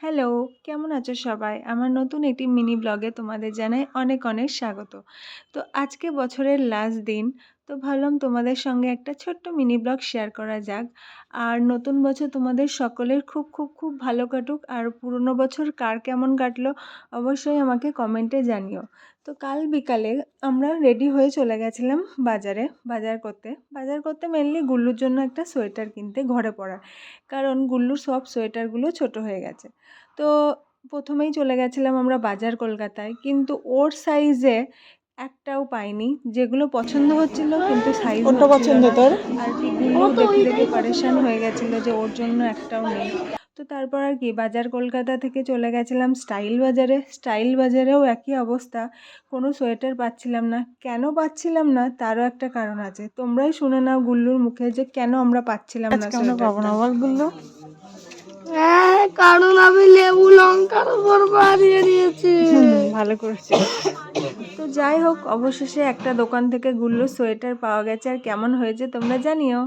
Hello, কেমন আছো সবাই? আমার নতুন একটি মিনি ব্লগে তোমাদের জানাই অনেক অনেক স্বাগত। তো আজকে বছরের লাস্ট দিন, তো ভাবলাম তোমাদের সঙ্গে একটা ছোট্ট মিনি ব্লগ শেয়ার করা যাক। আর নতুন বছর তোমাদের সকলের খুব খুব খুব ভালো কাটুক। আর পুরনো বছর কার কেমন কাটলো অবশ্যই আমাকে কমেন্টে জানিও। তো কাল বিকালে আমরা রেডি হয়ে চলে গেছিলাম বাজারে বাজার করতে মেনলি গুল্লুর জন্য একটা সোয়েটার কিনতে ঘরে পরার। কারণ গুল্লুর সব সোয়েটারগুলো ছোট হয়ে গেছে। তো প্রথমেই চলে গেছিলাম আমরা বাজার কলকাতায়, কিন্তু ওর সাইজে একটাও পাইনি। যেগুলো পছন্দ হচ্ছিল কিন্তু সাইজ কোনটা হচ্ছিল পছন্দ না। তোর? আর কি গুল্লু দেখে দেখে পারেশান হয়ে গেছিল যে ওর জন্য একটাও নেই। তো তারপর আর কি বাজার কলকাতা থেকে চলে গেছিলাম স্টাইল বাজারেও একই অবস্থা। কোনো সোয়েটার পাচ্ছিলাম না। কেন পাচ্ছিলাম না তারও একটা কারণ আছে, তোমরাই শুনে নাও গুল্লুর মুখে যে কেন আমরা পাচ্ছিলাম না আজকে আমরা পাবো সোয়েটারটা। না বল গুল্লু। কারণ আমি লেবু লঙ্কার উপর বাড়িয়ে দিয়েছি। ভালো করছিস। তো যাই হোক, অবশেষে একটা দোকান থেকে গুল্লুর সোয়েটার পাওয়া গেছে। আর কেমন হয়েছে তোমরা জানিও।